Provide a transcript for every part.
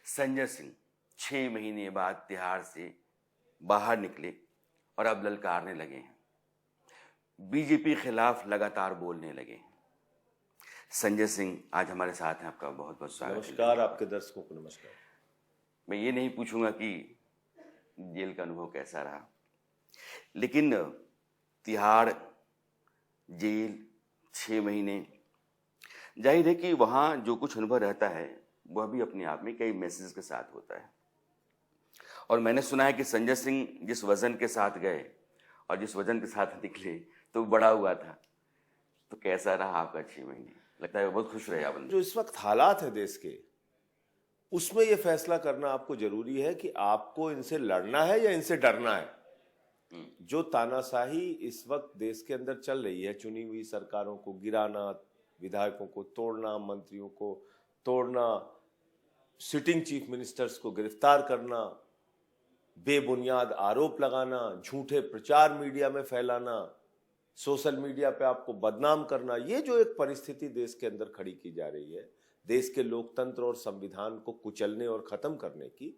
संजय सिंह 6 महीने बाद तिहाड़ से बाहर निकले और अब ललकारने लगे हैं, बीजेपी खिलाफ लगातार बोलने लगे हैं। संजय सिंह आज हमारे साथ हैं, आपका बहुत बहुत स्वागत है। नमस्कार, आपके दर्शकों को नमस्कार। मैं ये नहीं पूछूंगा कि जेल का अनुभव कैसा रहा, लेकिन तिहाड़ जेल 6 महीने, जाहिर है कि वहाँ जो कुछ अनुभव रहता है वह भी अपने आप में कई मैसेज के साथ होता है। और मैंने सुना है कि संजय सिंह जिस वजन के साथ गए और जिस वजन के साथ निकले तो बड़ा हुआ था। तो कैसा रहा आपका 6 महीने? लगता है बहुत खुश रहे आप। जो इस वक्त हालात है देश के, उसमें यह फैसला करना आपको जरूरी है कि आपको इनसे लड़ना है या इनसे डरना है। जो तानाशाही इस वक्त देश के अंदर चल रही है, चुनी हुई सरकारों को गिराना, विधायकों को तोड़ना, मंत्रियों को तोड़ना, सिटिंग चीफ मिनिस्टर्स को गिरफ्तार करना, बेबुनियाद आरोप लगाना, झूठे प्रचार मीडिया में फैलाना, सोशल मीडिया पे आपको बदनाम करना, ये जो एक परिस्थिति देश के अंदर खड़ी की जा रही है, देश के लोकतंत्र और संविधान को कुचलने और खत्म करने की,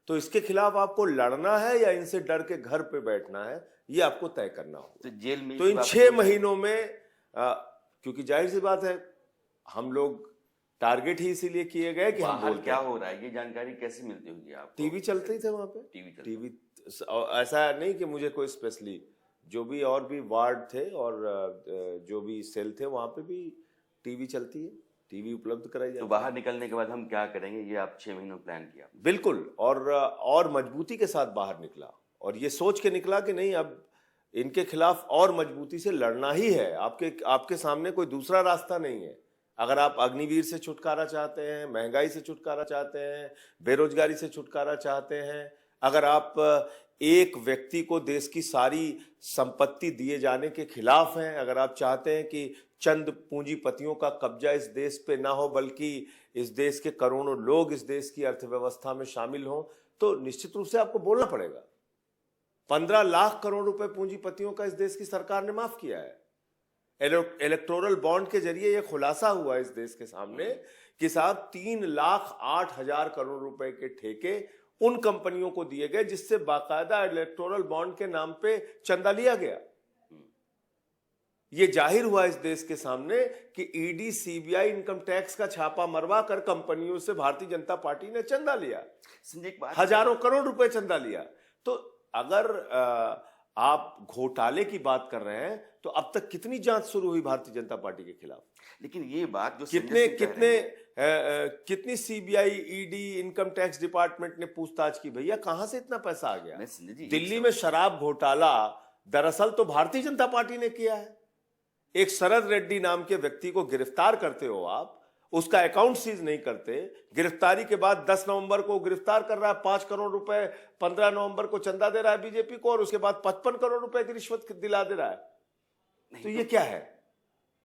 तो इसके खिलाफ आपको लड़ना है या इनसे डर के घर पे बैठना है, ये आपको तय करना होगा। तो जेल में तो इन 6 महीनों में क्योंकि जाहिर सी बात है, हम लोग टारगेट ही इसीलिए किए गए कि हम बोल क्या हो रहा है, ये जानकारी कैसे मिलती होगी आपको? टीवी चलते ही थे वहां पे। टीवी ऐसा नहीं कि मुझे कोई स्पेशली, जो भी और भी वार्ड थे और जो भी सेल थे वहां पे भी टीवी चलती है, टीवी उपलब्ध कराई जाती है। तो बाहर निकलने के बाद हम क्या करेंगे, ये आप 6 महीनों प्लान किया? बिल्कुल, और मजबूती के साथ बाहर निकला और ये सोच के निकला कि नहीं, अब इनके खिलाफ और मजबूती से लड़ना ही है। आपके सामने कोई दूसरा रास्ता नहीं है। अगर आप अग्निवीर से छुटकारा चाहते हैं, महंगाई से छुटकारा चाहते हैं, बेरोजगारी से छुटकारा चाहते हैं, अगर आप एक व्यक्ति को देश की सारी संपत्ति दिए जाने के खिलाफ हैं, अगर आप चाहते हैं कि चंद पूंजीपतियों का कब्जा इस देश पे ना हो, बल्कि इस देश के करोड़ों लोग इस देश की अर्थव्यवस्था में शामिल हों, तो निश्चित रूप से आपको बोलना पड़ेगा। 15 लाख करोड़ रुपए पूंजीपतियों का इस देश की सरकार ने माफ किया है। इलेक्टोरल बॉन्ड के जरिए यह खुलासा हुआ इस देश के सामने कि साहब 3,08,000 करोड़ रुपए के ठेके उन कंपनियों को दिए गए जिससे बाकायदा इलेक्टोरल बॉन्ड के नाम पे चंदा लिया गया। यह जाहिर हुआ इस देश के सामने कि ईडी, सीबीआई इनकम टैक्स का छापा मरवा कर कंपनियों से भारतीय जनता पार्टी ने चंदा लिया, हजारों करोड़ रुपए चंदा लिया। तो अगर आप घोटाले की बात कर रहे हैं तो अब तक कितनी जांच शुरू हुई भारतीय जनता पार्टी के खिलाफ? लेकिन ये बात जो कितनी CBI, ED, income tax department ने पूछताछ की, भैया कहां से इतना पैसा आ गया? दिल्ली में शराब घोटाला दरअसल तो भारतीय जनता पार्टी ने किया है। एक शरद रेड्डी नाम के व्यक्ति को गिरफ्तार करते हो आप, उसका अकाउंट सीज नहीं करते, गिरफ्तारी के बाद 10 नवंबर को गिरफ्तार कर रहा है, 5 करोड़ रुपए 15 नवंबर को चंदा दे रहा है बीजेपी को, और उसके बाद 55 करोड़ रुपए की रिश्वत दिला दे रहा है। तो ये क्या है?